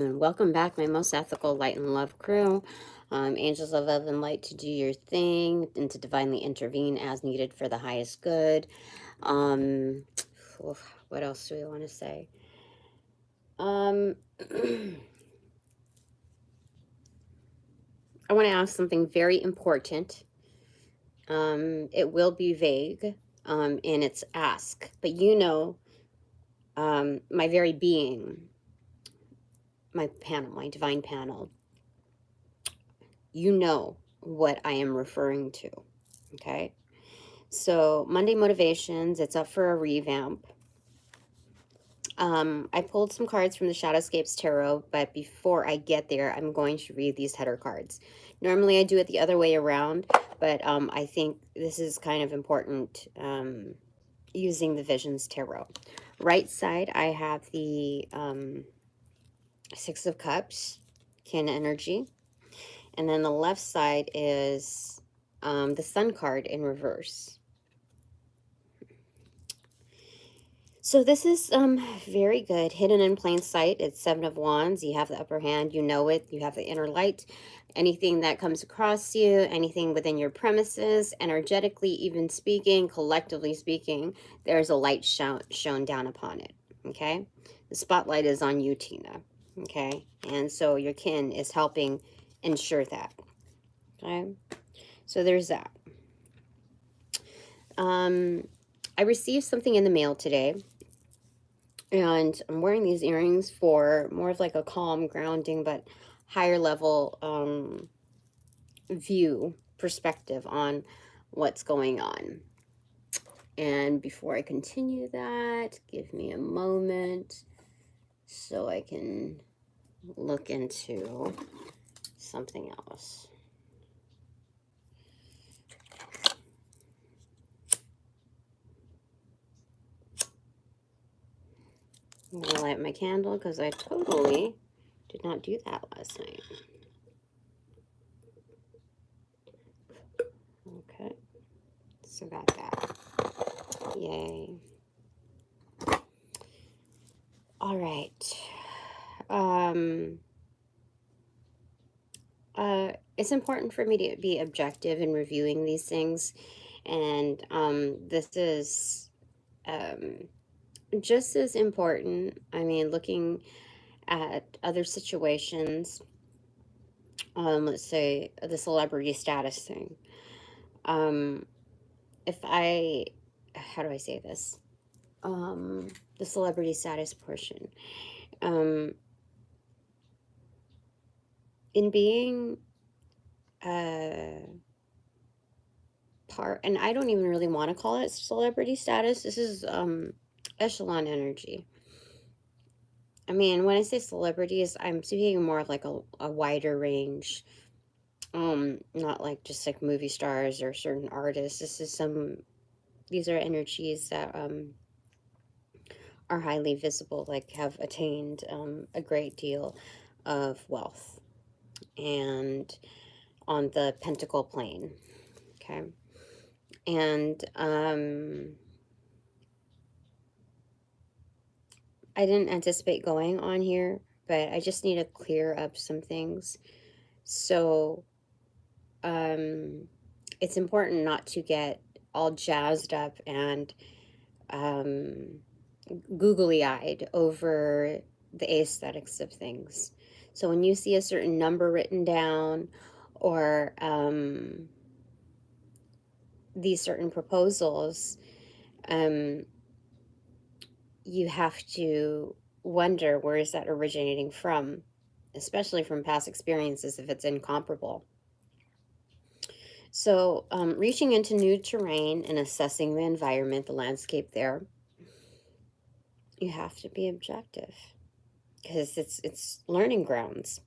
And welcome back, my most ethical light and love crew. Angels of love and light to do your thing and to divinely intervene as needed for the highest good. Um, what else do we want to say? I want to ask something very important. It will be vague in its ask, but you know, my very being, my panel, my divine panel, you know what I am referring to. Okay. So Monday Motivations, it's up for a revamp. I pulled some cards from the Shadowscapes Tarot, but before I get there, I'm going to read these header cards. Normally I do it the other way around, but I think this is kind of important using the Visions Tarot. Right side, I have the Six of Cups, Kin energy. And then the left side is the Sun card in reverse. So this is very good. Hidden in plain sight. It's Seven of Wands. You have the upper hand. You know it. You have the inner light. Anything that comes across you, anything within your premises, energetically even speaking, collectively speaking, there's a light shown down upon it. Okay? The spotlight is on you, Tina. Okay? And so your kin is helping ensure that. Okay? So there's that. I received something in the mail today. And I'm wearing these earrings for more of like a calm, grounding, but higher level view, perspective on what's going on. And before I continue that, give me a moment so I can look into something else. I'm going to light my candle because I totally did not do that last night. Okay, so got that. Yay. All right. It's important for me to be objective in reviewing these things. And this is just as important. I mean, looking at other situations, let's say the celebrity status thing. If I, how do I say this? The celebrity status portion. In being part, and I don't even really want to call it celebrity status. This is echelon energy. I mean, when I say celebrities, I'm speaking more of like a wider range. Not like just like movie stars or certain artists. These are energies that are highly visible, like have attained a great deal of wealth and on the pentacle plane. Okay. And I didn't anticipate going on here, but I just need to clear up some things. So it's important not to get all jazzed up and googly-eyed over the aesthetics of things. So when you see a certain number written down or these certain proposals, you have to wonder, where is that originating from, especially from past experiences if it's incomparable. So reaching into new terrain and assessing the environment, the landscape there, you have to be objective because it's learning grounds.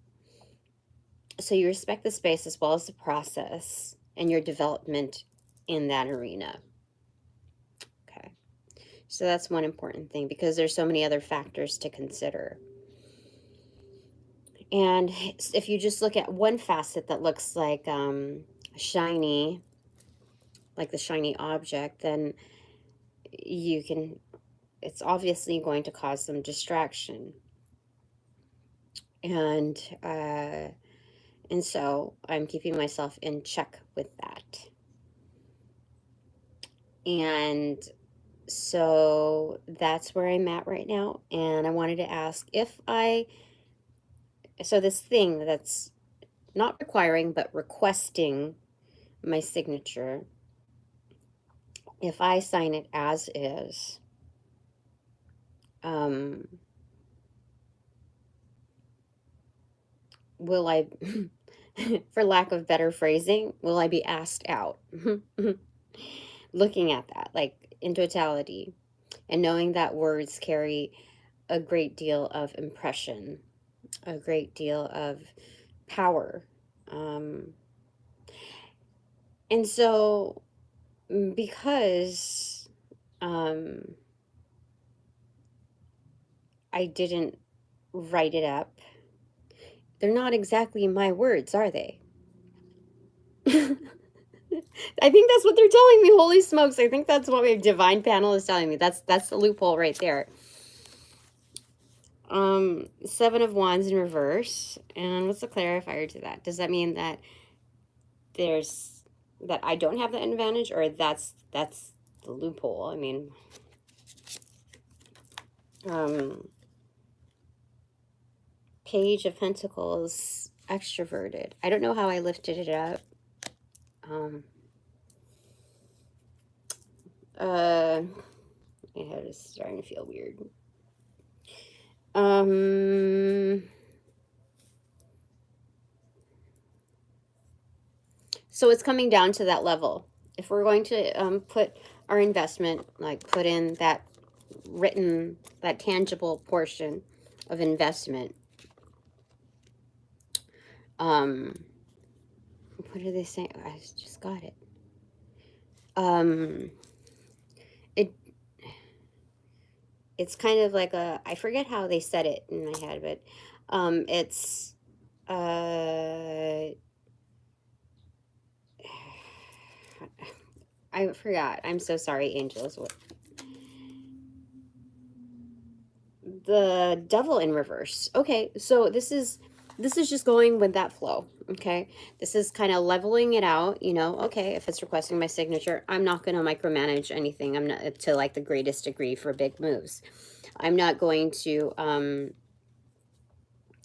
So you respect the space as well as the process and your development in that arena. Okay. So that's one important thing because there's so many other factors to consider. And if you just look at one facet that looks like shiny, like the shiny object, then it's obviously going to cause some distraction. And so I'm keeping myself in check with that. And so that's where I'm at right now. And I wanted to ask if so this thing that's not requiring, but requesting my signature, if I sign it as is, will I, for lack of better phrasing, will I be asked out? Looking at that, like in totality, and knowing that words carry a great deal of impression, a great deal of power. And so, because I didn't write it up, they're not exactly my words, are they? I think that's what they're telling me. Holy smokes. I think that's what my divine panel is telling me. That's the loophole right there. 7 of Wands in reverse. And what's the clarifier to that? Does that mean that that I don't have the advantage, or that's the loophole? I mean, Page of Pentacles extroverted. I don't know how I lifted it up. My head is starting to feel weird. So it's coming down to that level. If we're going to put our investment, like put in that written, that tangible portion of investment, what are they saying? I just got it. It's kind of like I forget how they said it in my head, but it's I forgot. I'm so sorry, angels. The Devil in reverse. Okay, so this is just going with that flow. Okay, this is kind of leveling it out. You know, okay, if it's requesting my signature, I'm not going to micromanage anything. I'm not to like the greatest degree for big moves. I'm not going to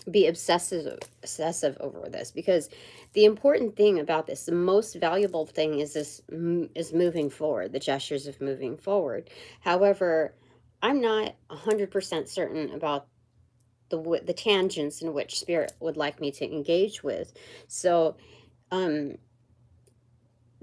be obsessive over this, because the important thing about this, the most valuable thing is moving forward, the gestures of moving forward. However, I'm not 100% certain about the tangents in which Spirit would like me to engage with. So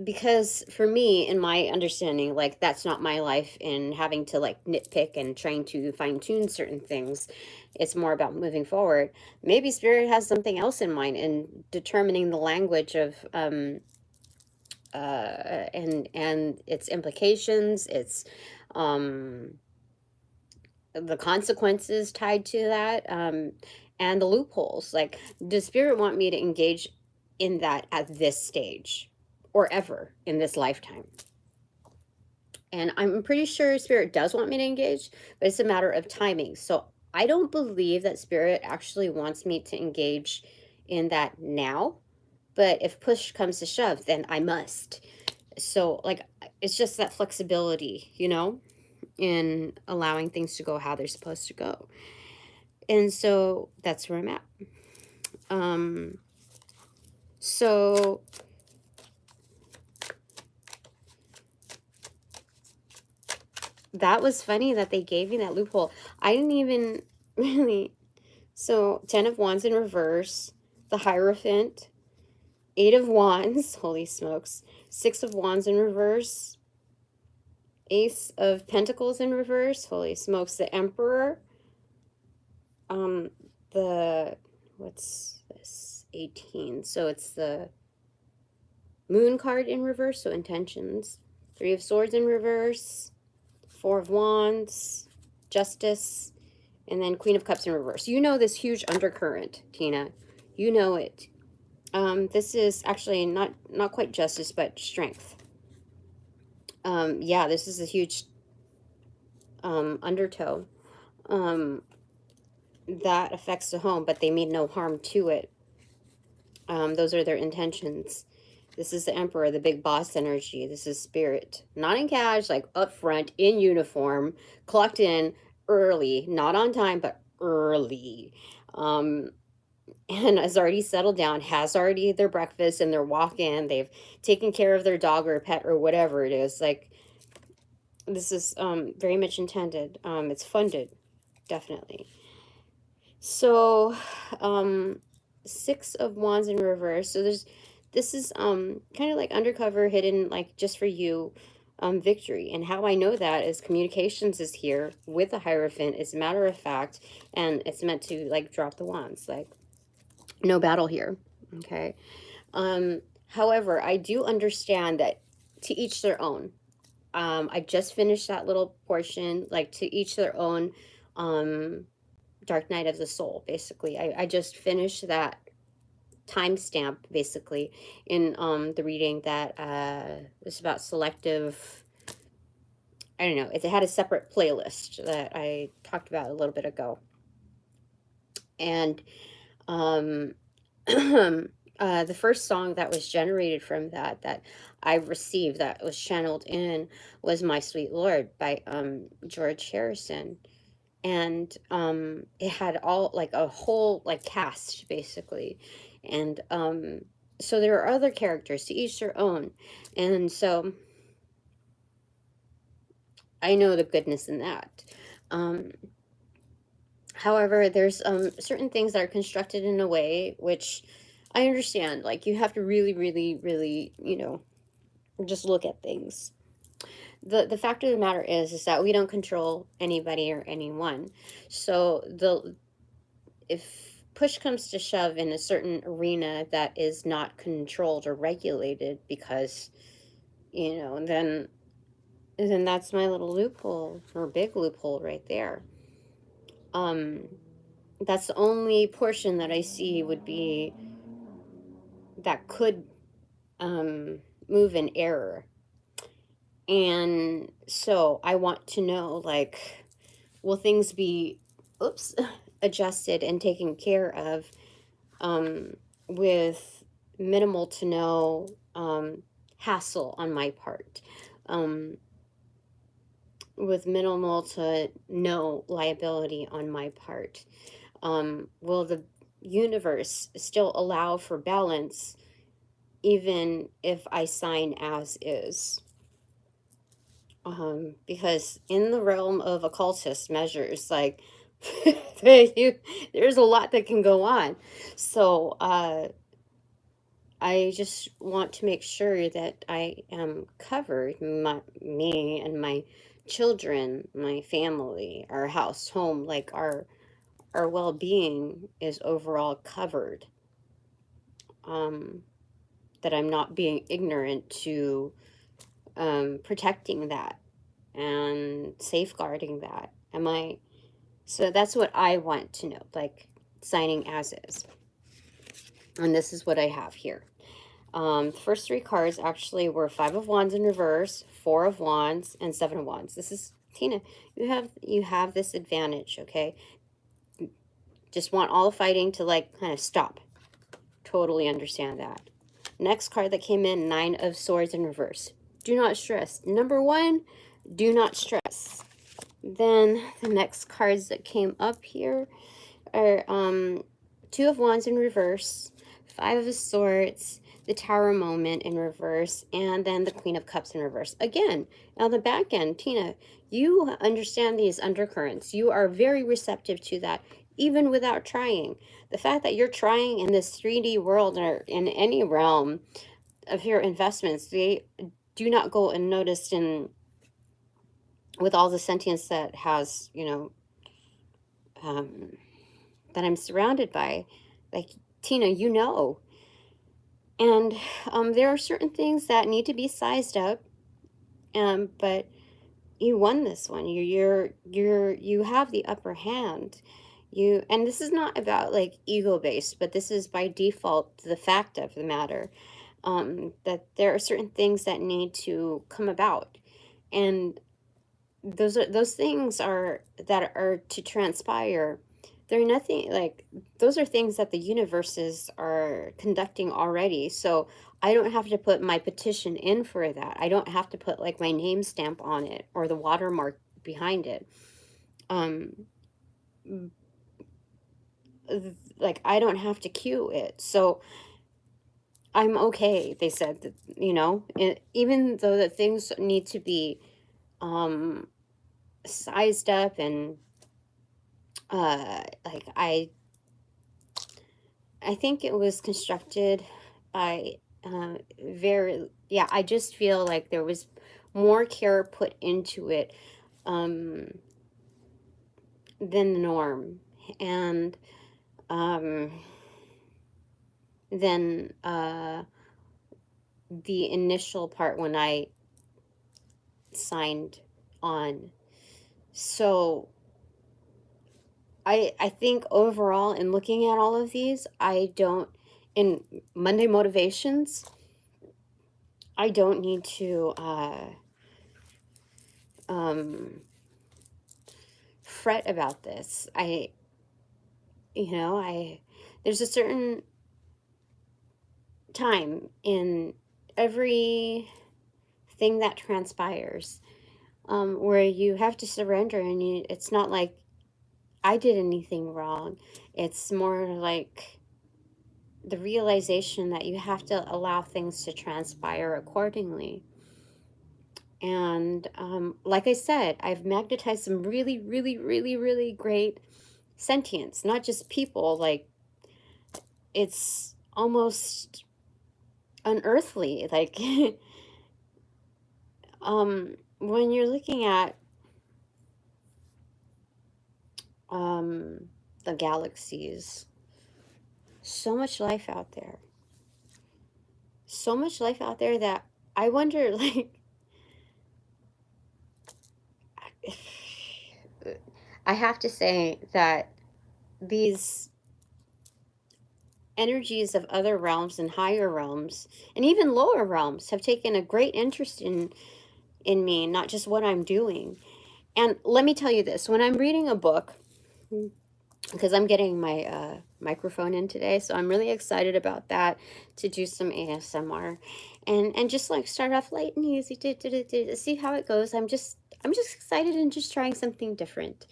because for me, in my understanding, like that's not my life, in having to like nitpick and trying to fine-tune certain things. It's more about moving forward. Maybe Spirit has something else in mind in determining the language of and its implications, its the consequences tied to that, and the loopholes. Like, does Spirit want me to engage in that at this stage, or ever in this lifetime? And I'm pretty sure Spirit does want me to engage, but it's a matter of timing. So I don't believe that Spirit actually wants me to engage in that now, but if push comes to shove, then I must. So, like, it's just that flexibility, you know, in allowing things to go how they're supposed to go. And so that's where I'm at. So that was funny that they gave me that loophole. I didn't even really. So 10 of Wands in reverse, the Hierophant, 8 of Wands, holy smokes, 6 of Wands in reverse, Ace of Pentacles in reverse, holy smokes, the Emperor, what's this, 18, so it's the Moon card in reverse, so intentions, 3 of Swords in reverse, 4 of Wands, Justice, and then Queen of Cups in reverse. You know this huge undercurrent, Tina. You know it. This is actually not quite justice, but strength. Yeah, this is a huge undertow. that affects the home, but they mean no harm to it. Those are their intentions. This is the Emperor, the big boss energy. This is spirit. Not in cash, like up front, in uniform, clocked in early, not on time, but early. And has already settled down, has already their breakfast and their walk in. They've taken care of their dog or pet or whatever it is. Like, this is very much intended. It's funded, definitely. So, 6 of Wands in reverse. So this is kind of like undercover, hidden, like just for you, victory. And how I know that is communications is here with the Hierophant. It's matter of fact, and it's meant to like drop the wands, like no battle here. Okay. However, I do understand that to each their own. I just finished that little portion, like to each their own. Dark Night of the Soul, basically. I just finished that timestamp, basically, in the reading that was about selective. I don't know. It had a separate playlist that I talked about a little bit ago. And the first song that was generated from that I received, that was channeled in, was My Sweet Lord by George Harrison. And it had all, like, a whole, like, cast, basically. And so there are other characters, to each their own. And so I know the goodness in that. However, there's certain things that are constructed in a way which I understand. Like, you have to really, really, really, you know, just look at things. The fact of the matter is that we don't control anybody or anyone. So if push comes to shove in a certain arena that is not controlled or regulated, because, you know, then that's my little loophole, or big loophole right there. That's the only portion that I see would be that could move in error. And so I want to know, like, will things be adjusted and taken care of with minimal to no hassle on my part, with minimal to no liability on my part? Will the universe still allow for balance even if I sign as is? Because in the realm of occultist measures, like, there's a lot that can go on. So I just want to make sure that I am covered, me and my children, my family, our house, home, like our well-being is overall covered. That I'm not being ignorant to protecting that and safeguarding that. So that's what I want to know, like signing as is. And this is what I have here. The first 3 cards actually were 5 of Wands in reverse, 4 of Wands, and 7 of Wands. This is, Tina, you have this advantage, okay? Just want all the fighting to, like, kind of stop. Totally understand that. Next card that came in, 9 of Swords in reverse. Do not stress. Number 1, do not stress. Then the next cards that came up here are 2 of Wands in reverse, 5 of Swords, the Tower moment in reverse, and then the Queen of Cups in reverse. Again, on the back end, Tina, you understand these undercurrents. You are very receptive to that, even without trying. The fact that you're trying in this 3D world or in any realm of your investments, they do not go unnoticed in with all the sentience that has, you know, that I'm surrounded by. Like, Tina, you know. And there are certain things that need to be sized up, but you won this one. You have the upper hand. And this is not about, like, ego based, but this is by default the fact of the matter, that there are certain things that need to come about, and those things that are to transpire they're nothing like, those are things that the universes are conducting already. So I don't have to put my petition in for that. I don't have to put like my name stamp on it or the watermark behind it. Um, like I don't have to queue it. So I'm okay. They said that, you know, even though that things need to be um sized up and like I think it was constructed by very, yeah, I just feel like there was more care put into it um than the norm. And um then the initial part when I signed on. So I think overall in looking at all of these, I don't, in Monday motivations, I don't need to um fret about this. You know, there's a certain time in every thing that transpires where you have to surrender, and it's not like I did anything wrong. It's more like the realization that you have to allow things to transpire accordingly. And like I said, I've magnetized some really, really, really, really great sentience, not just people. Like, it's almost unearthly. Like, when you're looking at the galaxies, so much life out there. So much life out there that I wonder, like, I have to say that these energies of other realms and higher realms and even lower realms have taken a great interest in me, not just what I'm doing. And let me tell you this, when I'm reading a book, because I'm getting my microphone in today, so I'm really excited about that, to do some ASMR and just like start off light and easy to see how it goes. I'm just excited and just trying something different.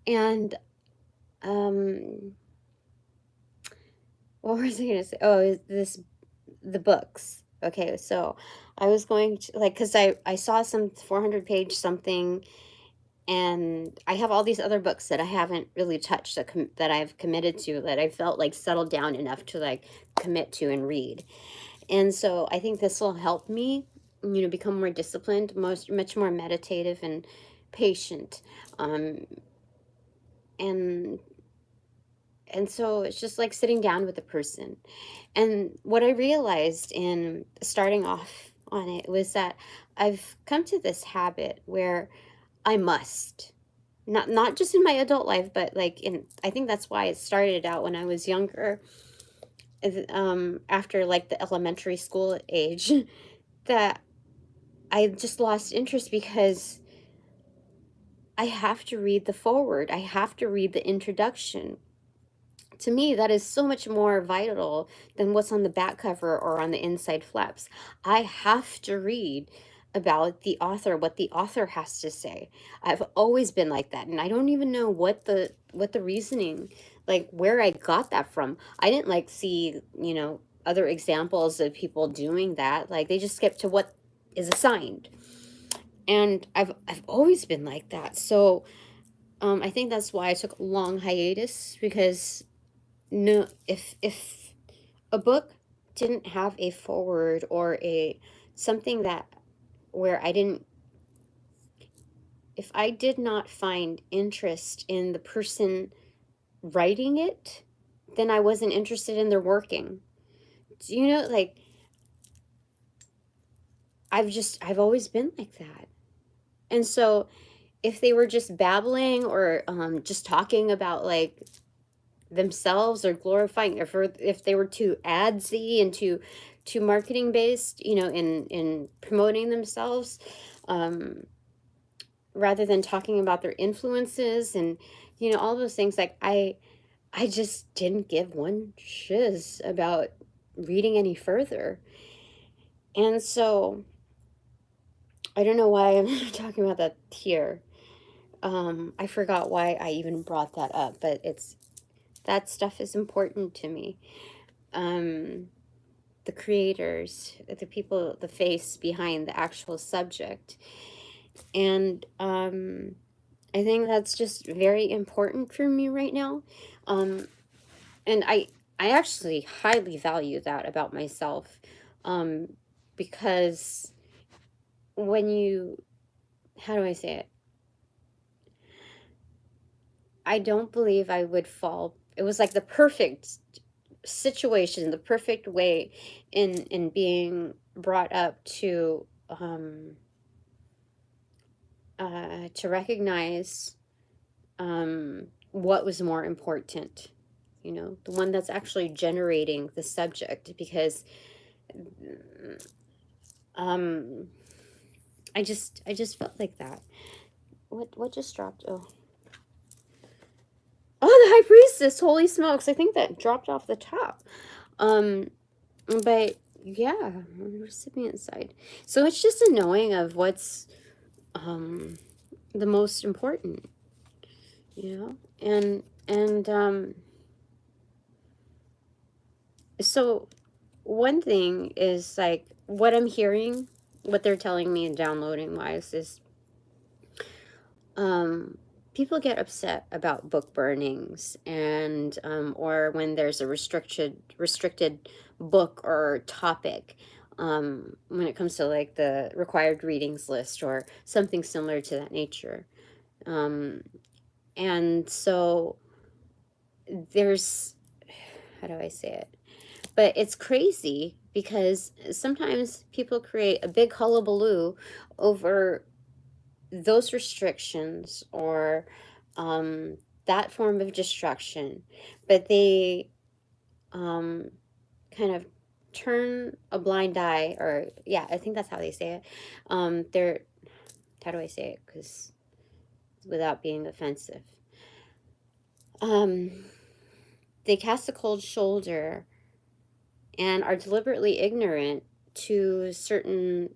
And what was I gonna say? Oh, the books. Okay, so I was going to, like, because I saw some 400-page something, and I have all these other books that I haven't really touched, that I've committed to, that I felt like settled down enough to like commit to and read. And so I think this will help me, you know, become more disciplined, much more meditative and patient. Um, and and so it's just like sitting down with a person. And what I realized in starting off on it was that I've come to this habit where I must, not just in my adult life, but like in, I think that's why it started out when I was younger, after like the elementary school age, that I just lost interest because I have to read the foreword. I have to read the introduction. To me, that is so much more vital than what's on the back cover or on the inside flaps. I have to read about the author, what the author has to say. I've always been like that, and I don't even know what the reasoning, like where I got that from. I didn't like see, you know, other examples of people doing that. Like they just skip to what is assigned. And I've always been like that. So I think that's why I took a long hiatus, because no, if a book didn't have a forward or a something that, where I didn't, if I did not find interest in the person writing it, then I wasn't interested in their working. Do you know, like, I've always been like that. And so if they were just babbling or just talking about like themselves or glorifying, if they were too adsy and too marketing based, you know, in promoting themselves, um rather than talking about their influences and, you know, all those things, like, I just didn't give one shiz about reading any further. And so I don't know why I'm talking about that here. I forgot why I even brought that up, but that stuff is important to me. The creators, the people, the face behind the actual subject. And I think that's just very important for me right now. And I actually highly value that about myself, because when you, how do I say it? I don't believe I would fall. It was like the perfect situation, the perfect way in being brought up to recognize what was more important, you know, the one that's actually generating the subject, because I just felt like that. What just dropped? Oh, the High Priestess, holy smokes, I think that dropped off the top. But yeah, on the recipient side, so it's just a knowing of what's the most important, you know. And so one thing is, like, what I'm hearing, what they're telling me and downloading wise is, people get upset about book burnings, and or when there's a restricted book or topic, when it comes to like the required readings list or something similar to that nature. And so there's, how do I say it? But it's crazy because sometimes people create a big hullabaloo over those restrictions or that form of destruction, but they kind of turn a blind eye, or yeah, I think that's how they say it. They're, how do I say it, because without being offensive, they cast a cold shoulder and are deliberately ignorant to certain,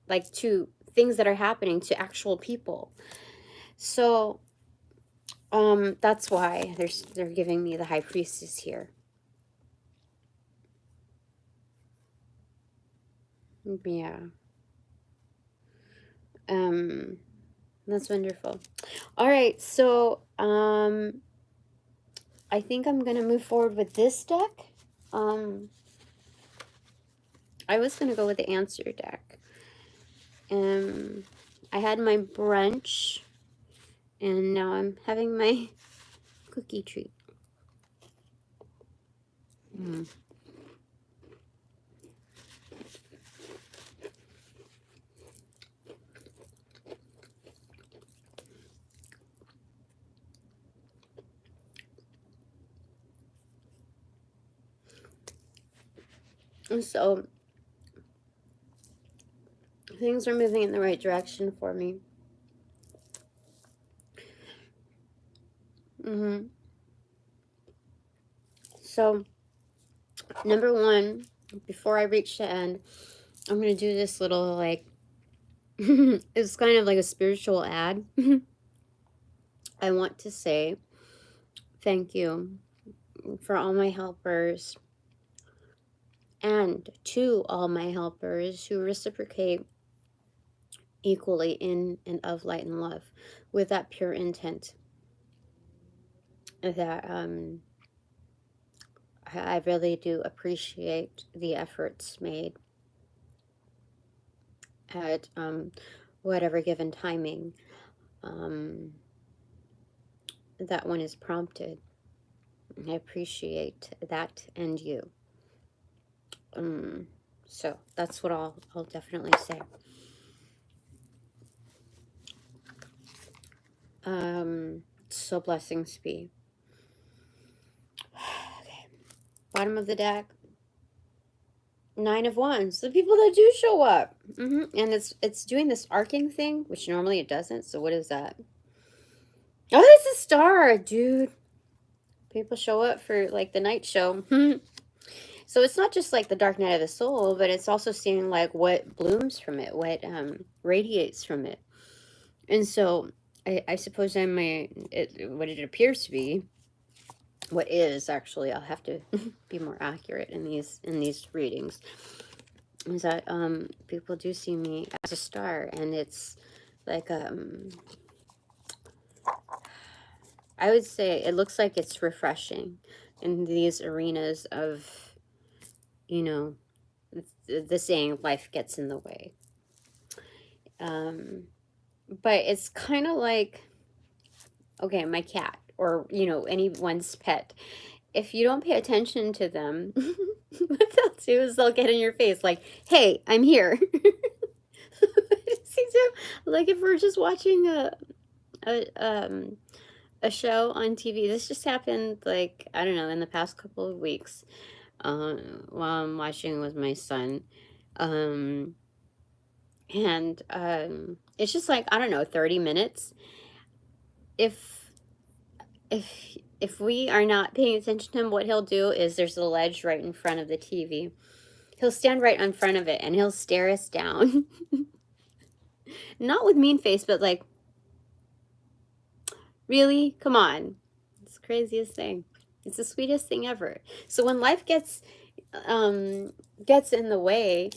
like, to things that are happening to actual people. So that's why they're giving me the High Priestess here. Yeah. That's wonderful. All right, so I think I'm gonna move forward with this deck. I was gonna go with the answer deck. I had my brunch, and now I'm having my cookie treat. And so things are moving in the right direction for me. So, number one, before I reach the end, I'm going to do this little, like, it's kind of like a spiritual ad. I want to say thank you for all my helpers, and to all my helpers who reciprocate equally in and of light and love with that pure intent that I really do appreciate the efforts made at whatever given timing that one is prompted. I appreciate that, and you. So that's what I'll definitely say. So blessings be. Okay. Bottom of the deck. Nine of Wands. The people that do show up. And it's doing this arcing thing, which normally it doesn't. So what is that? Oh, it's a star, dude. People show up for like the night show. So it's not just like the dark night of the soul, but it's also seeing like what blooms from it, what radiates from it. And so I suppose what it appears to be, what is actually, I'll have to be more accurate in these readings, is that people do see me as a star, and it's like I would say it looks like it's refreshing in these arenas of, you know, the saying life gets in the way. But it's kind of like, okay, my cat, or, you know, anyone's pet. If you don't pay attention to them, what they'll do is they'll get in your face like, hey, I'm here. Like if we're just watching a show on TV. This just happened, like, I don't know, in the past couple of weeks, while I'm watching with my son. And it's just like, I don't know, 30 minutes. If we are not paying attention to him, what he'll do is, there's a ledge right in front of the TV. He'll stand right in front of it and he'll stare us down. Not with mean face, but like, really? Come on. It's the craziest thing. It's the sweetest thing ever. So when life gets in the way,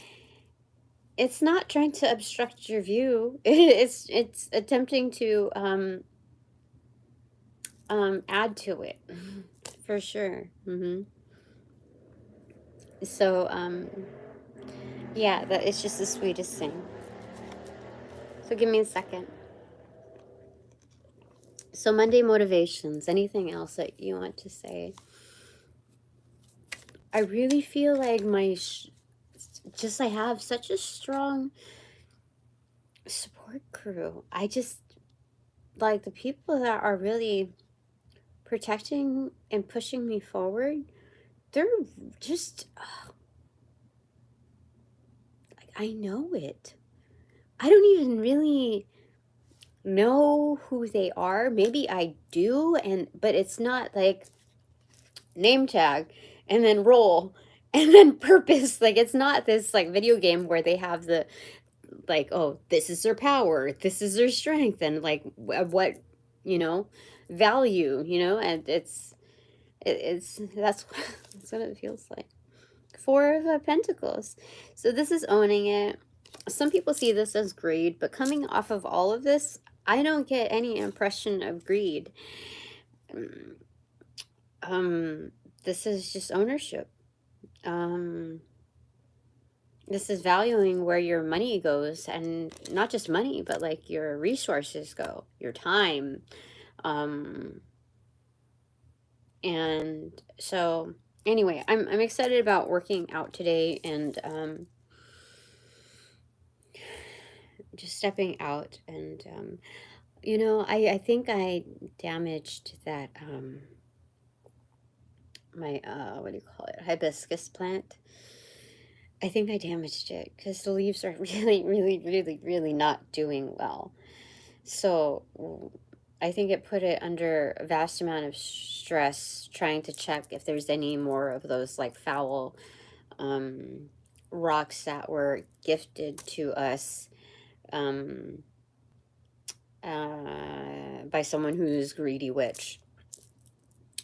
it's not trying to obstruct your view. It's attempting to add to it, for sure. So yeah, that it's just the sweetest thing. So give me a second. So Monday motivations. Anything else that you want to say? I really feel like I have such a strong support crew. I just, like, the people that are really protecting and pushing me forward, they're just, I know it. I don't even really know who they are. Maybe I do, but it's not like name tag and then roll and then purpose. Like, it's not this like video game where they have the, like, oh, this is their power, this is their strength, and like what, you know, value, you know. And that's that's what it feels like. Four of Pentacles. So this is owning it. Some people see this as greed, but coming off of all of this, I don't get any impression of greed. This is just ownership. This is valuing where your money goes, and not just money, but like your resources go, your time. And so anyway, I'm excited about working out today, and just stepping out. And you know, I think I damaged that my what do you call it, hibiscus plant. I think I damaged it because the leaves are really not doing well. So I think it put it under a vast amount of stress, trying to check if there's any more of those like foul rocks that were gifted to us by someone who's greedy witch.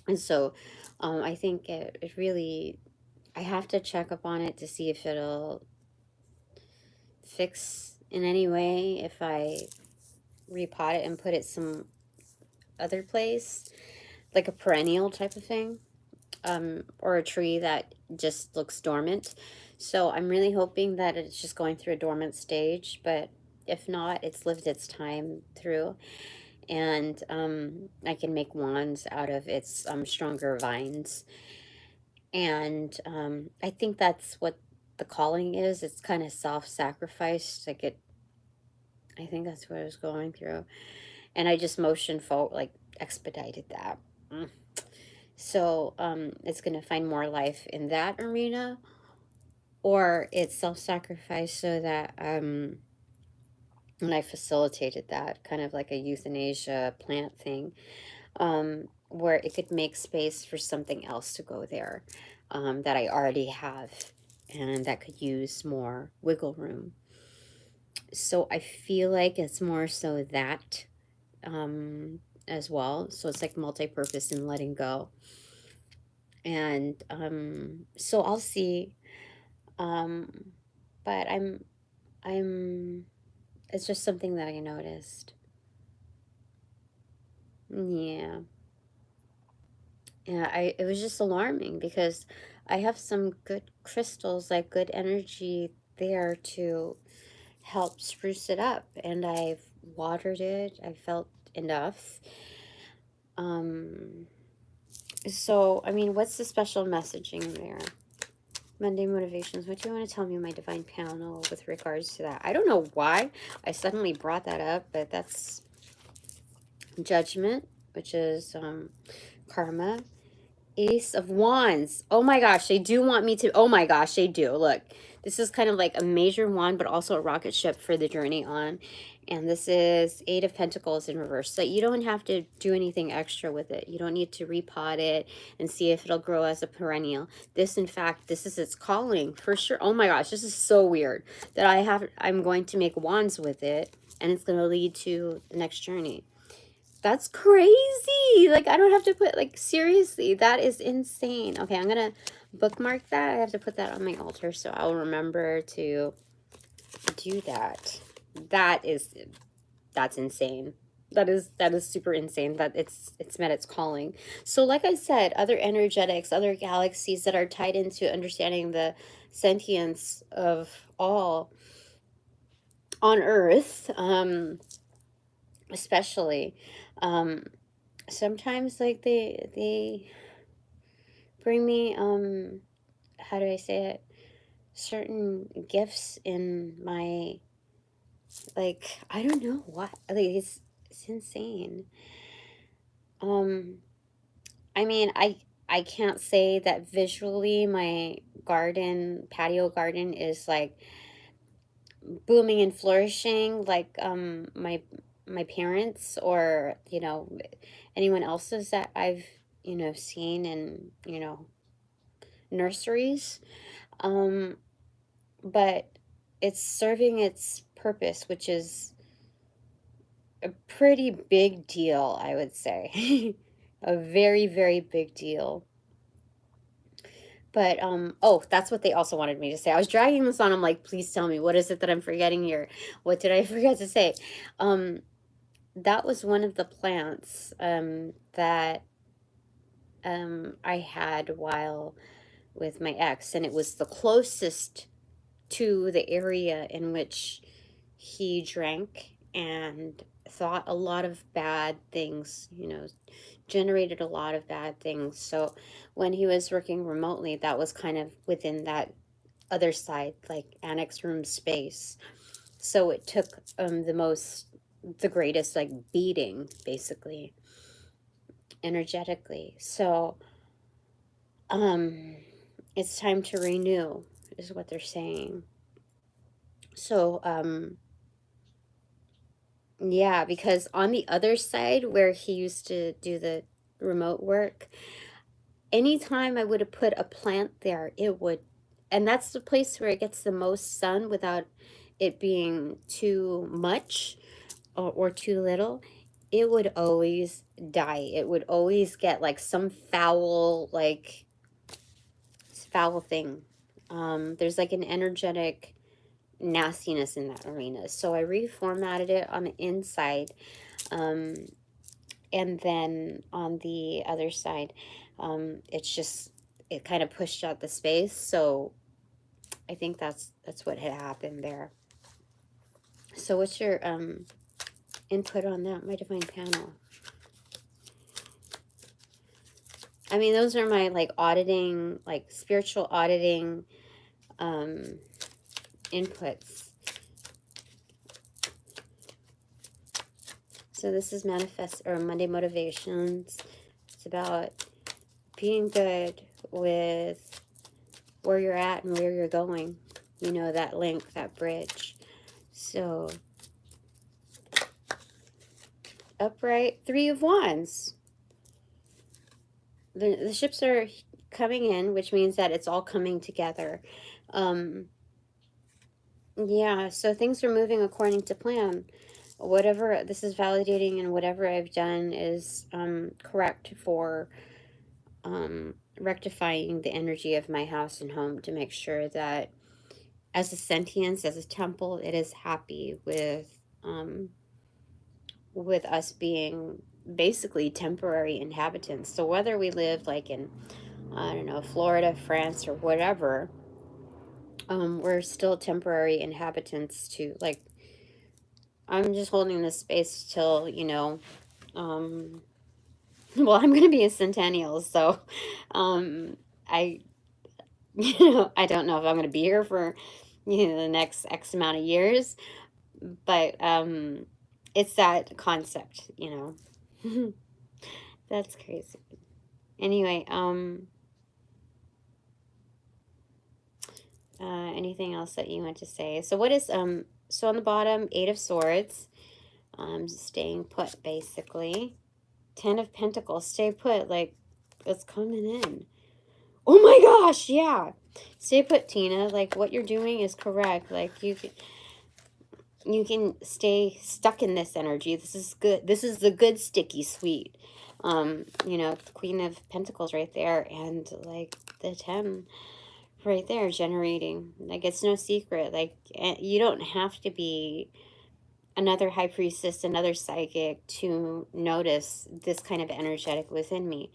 And so I think it really, I have to check up on it to see if it'll fix in any way if I repot it and put it some other place, like a perennial type of thing, or a tree that just looks dormant. So I'm really hoping that it's just going through a dormant stage, but if not, it's lived its time through, and I can make wands out of its stronger vines. And I think that's what the calling is. It's kind of self-sacrificed. Like I think that's what I was going through. And I just motioned forward, like expedited that. So it's going to find more life in that arena. or it's self-sacrifice so that and I facilitated that, kind of like a euthanasia plant thing, where it could make space for something else to go there, that I already have and that could use more wiggle room. So I feel like it's more so that as well. So it's like multi-purpose and letting go. And so I'll see. But I'm it's just something that I noticed. Yeah. Yeah, it was just alarming because I have some good crystals, like good energy there to help spruce it up, and I've watered it. I felt enough. So I mean, what's the special messaging there? Monday motivations. What do you want to tell me, my divine panel, with regards to that? I don't know why I suddenly brought that up, but that's Judgment, which is karma. Ace of Wands. Oh my gosh, they do want me to. Oh my gosh, they do. Look, this is kind of like a major wand, but also a rocket ship for the journey on. And this is Eight of Pentacles in reverse. So you don't have to do anything extra with it. You don't need to repot it and see if it'll grow as a perennial. This, in fact, this is its calling for sure. Oh my gosh, this is so weird that I'm going to make wands with it, and it's going to lead to the next journey. That's crazy. Like, I don't have to put, like, seriously, that is insane. Okay, I'm gonna bookmark that. I have to put that on my altar so I'll remember to do that. That's insane. That is super insane that it's met its calling. So like I said, other energetics, other galaxies that are tied into understanding the sentience of all on Earth, especially, sometimes, like, they bring me, how do I say it, certain gifts in my, like, I don't know what, like, it's insane. I mean, I can't say that visually my patio garden is like booming and flourishing like my parents, or, you know, anyone else's that I've, you know, seen in, you know, nurseries. But it's serving its purpose, which is a pretty big deal, I would say. A very, very big deal. But, oh, that's what they also wanted me to say. I was dragging this on. I'm like, please tell me, what is it that I'm forgetting here? What did I forget to say? That was one of the plants that I had while with my ex, and it was the closest to the area in which he drank and thought a lot of bad things, you know, generated a lot of bad things. So when he was working remotely, that was kind of within that other side, like annex room space. So it took the greatest, like, beating, basically, energetically. So it's time to renew, is what they're saying. So yeah, because on the other side where he used to do the remote work, anytime I would have put a plant there, it would, and that's the place where it gets the most sun without it being too much or too little, it would always die. It would always get like some foul, like, foul thing. There's like an energetic nastiness in that arena. So I reformatted it on the inside. And then on the other side, it kind of pushed out the space. So I think that's what had happened there. So what's your input on that, my divine panel? I mean, those are my, like, auditing, like, spiritual auditing inputs. So this is Monday motivations. It's about being good with where you're at and where you're going. you know, that link, that bridge. So, upright, 3 of Wands. The ships are coming in, which means that it's all coming together. Yeah, so things are moving according to plan. Whatever this is validating, and whatever I've done is correct for rectifying the energy of my house and home, to make sure that as a sentience, as a temple, it is happy with us being basically temporary inhabitants. So whether we live like in, I don't know, Florida, France, or whatever, we're still temporary inhabitants to, like, I'm just holding this space till, you know, well, I'm going to be a centennial, so, I, you know, I don't know if I'm going to be here for, you know, the next X amount of years, but, it's that concept, you know. That's crazy. Anyway, anything else that you want to say? So what is, so on the bottom, 8 of Swords, staying put, basically. 10 of Pentacles, stay put, like, it's coming in. Oh my gosh, yeah. Stay put, Tina. Like, what you're doing is correct. Like, you can stay stuck in this energy. This is good. This is the good, sticky, sweet. You know, Queen of Pentacles right there, and, like, the 10 right there generating. Like, it's no secret. Like, you don't have to be another high priestess, another psychic, to notice this kind of energetic within me.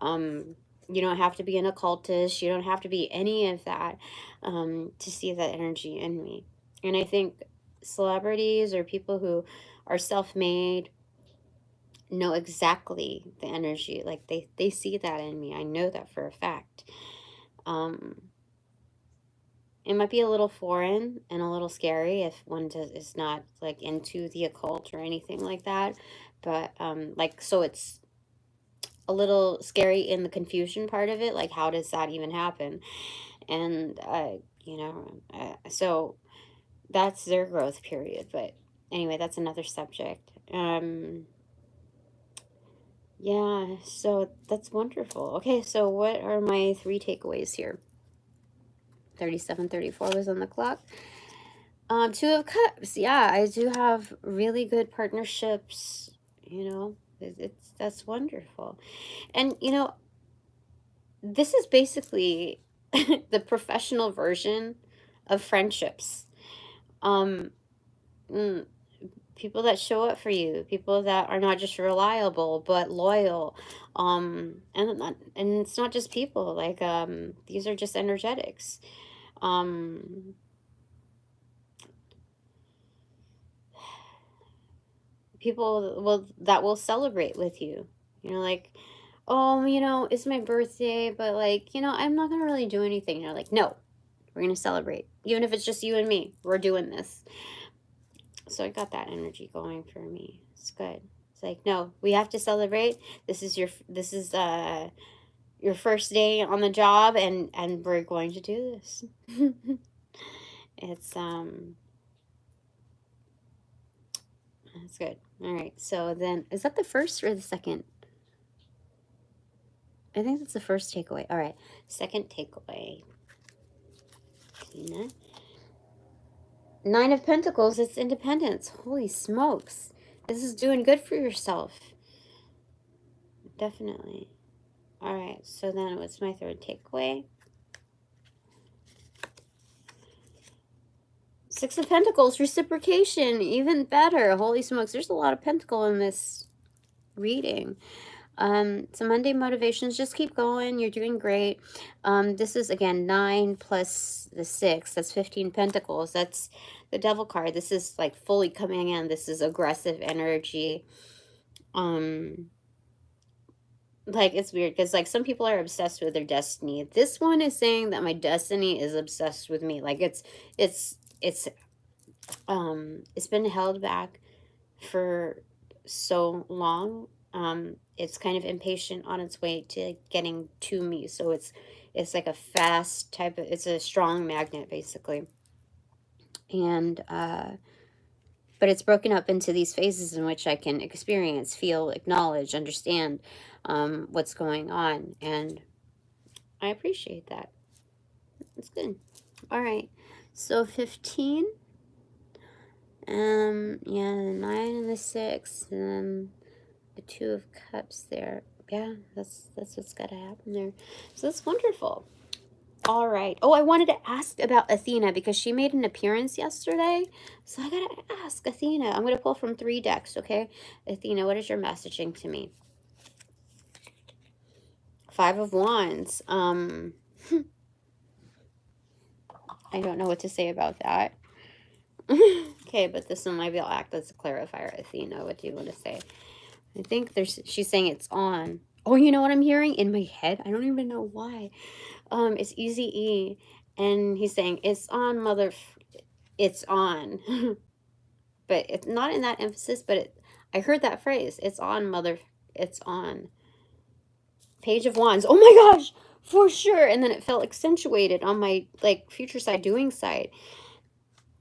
You don't have to be an occultist. You don't have to be any of that to see that energy in me. And I think celebrities or people who are self-made know exactly the energy. Like, they see that in me. I know that for a fact. It might be a little foreign and a little scary if one is not, like, into the occult or anything like that. But, like, so it's a little scary in the confusion part of it. Like, how does that even happen? And, you know, so that's their growth period. But anyway, that's another subject. Yeah, so that's wonderful. Okay, so what are my 3 takeaways here? 37:34 was on the clock. 2 of Cups. Yeah, I do have really good partnerships, you know. That's wonderful. And, you know, this is basically the professional version of friendships. Um People that show up for you, people that are not just reliable but loyal. And it's not just people, like, these are just energetics. People that will celebrate with you, you know, like, oh, you know, it's my birthday, but, like, you know, I'm not gonna really do anything. And you're like, no, we're gonna celebrate, even if it's just you and me. We're doing this. So I got that energy going for me. It's good. It's like, no, we have to celebrate. This is your first day on the job, and we're going to do this. It's that's good. All right, so then, is that the first or the second? I think that's the first takeaway. All right, second takeaway. Tina. 9 of Pentacles, it's independence. Holy smokes. This is doing good for yourself. Definitely. All right, so then what's my third takeaway? 6 of Pentacles, reciprocation, even better. Holy smokes, there's a lot of pentacle in this reading. So Monday motivations, just keep going. You're doing great. This is, again, 9 plus the 6. That's 15 pentacles. That's the devil card. This is, like, fully coming in. This is aggressive energy. Like, it's weird because, like, some people are obsessed with their destiny. This one is saying that my destiny is obsessed with me. Like, it's been held back for so long. It's kind of impatient on its way to getting to me. So it's like a fast type of, it's a strong magnet, basically. And, but it's broken up into these phases in which I can experience, feel, acknowledge, understand what's going on. And I appreciate that. It's good. All right. So 15. Yeah, the 9 and the 6, and then the 2 of Cups there. Yeah, that's what's got to happen there. So that's wonderful. All right. Oh, I wanted to ask about Athena because she made an appearance yesterday. So I got to ask Athena. I'm going to pull from 3 decks, okay? Athena, what is your messaging to me? 5 of Wands. I don't know what to say about that. Okay, but this one maybe I'll act as a clarifier. Athena, what do you want to say? I think she's saying it's on. Oh, you know what I'm hearing in my head? I don't even know why. It's Easy E, and he's saying it's on, it's on. But it's not in that emphasis, but I heard that phrase. It's on, it's on. Page of Wands. Oh my gosh, for sure. And then it felt accentuated on my like future side, doing side.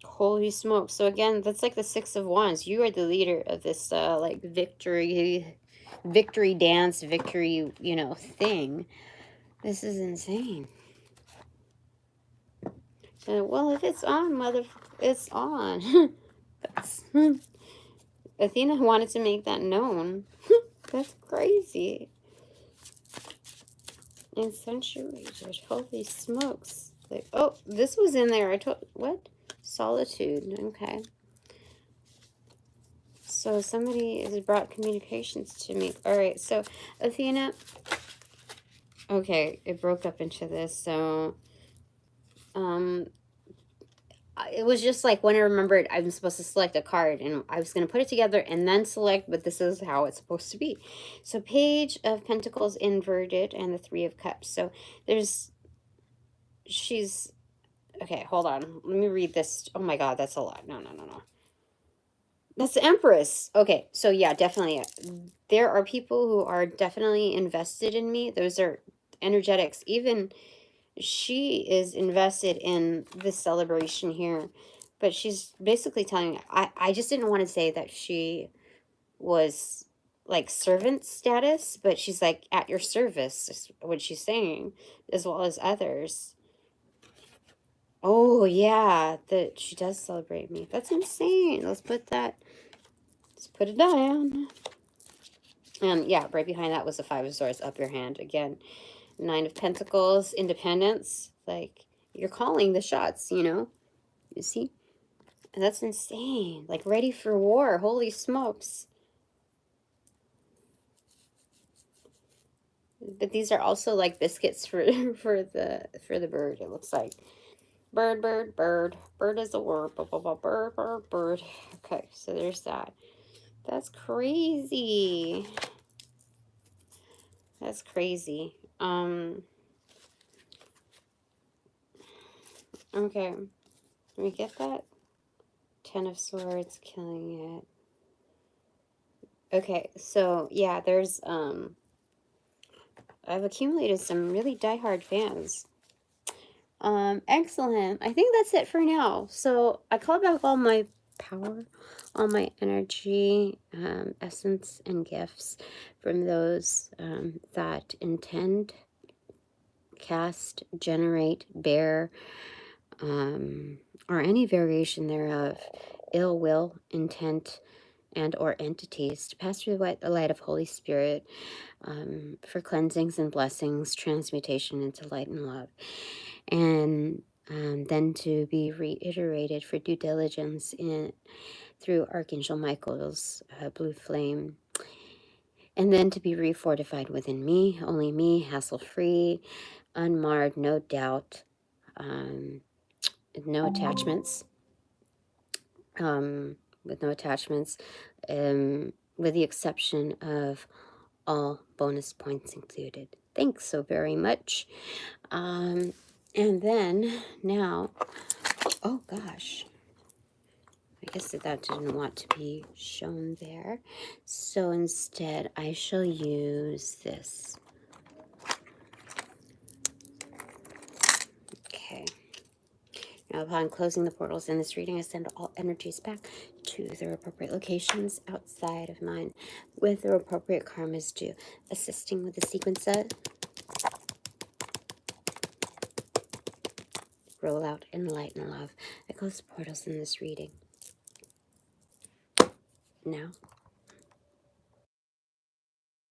Holy smoke. So again, that's like the 6 of Wands. You are the leader of this like victory dance, victory, you know, thing. This is insane. Well, if it's on, it's on. Athena wanted to make that known. That's crazy. Accentuated. Holy smokes. Like, oh, this was in there. What? Solitude. Okay. So somebody has brought communications to me. All right. So Athena. Okay, it broke up into this. So, it was just like when I remembered I'm supposed to select a card and I was going to put it together and then select, but this is how it's supposed to be. So Page of Pentacles inverted and the 3 of Cups. So she's, okay, hold on. Let me read this. Oh my God, that's a lot. No. That's the Empress. Okay, so yeah, definitely. There are people who are definitely invested in me. Those are energetics. Even she is invested in this celebration here, but she's basically telling me, I just didn't want to say that she was like servant status, but she's like at your service is what she's saying, as well as others. Oh yeah, that she does celebrate me. That's insane. Let's put it down. And yeah, right behind that was the 5 of Swords, up your hand again. 9 of Pentacles, independence. Like, you're calling the shots, you know? You see? And that's insane. Like, ready for war. Holy smokes. But these are also like biscuits for the bird, it looks like. Bird, bird, bird. Bird is a word. Bird, bird, bird. Okay, so there's that. That's crazy. That's crazy. Okay. Let me get that. 10 of Swords, killing it. Okay, so yeah, there's I've accumulated some really diehard fans. Excellent. I think that's it for now. So I call back all my power, all my energy, essence, and gifts from those that intend, cast, generate, bear, or any variation thereof, ill will, intent, and or entities to pass through the light of Holy Spirit for cleansings and blessings, transmutation into light and love, and then to be reiterated for due diligence through Archangel Michael's blue flame, and then to be refortified within me, only me, hassle-free, unmarred, no doubt, no attachments, with no attachments, with the exception of all bonus points included. Thanks so very much. And then now, oh gosh, I guess that didn't want to be shown there. So instead, I shall use this. Okay. Now, upon closing the portals in this reading, I send all energies back to their appropriate locations outside of mine with their appropriate karmas due. Assisting with the sequence set. Roll out in light and love. I close the portals in this reading. Now,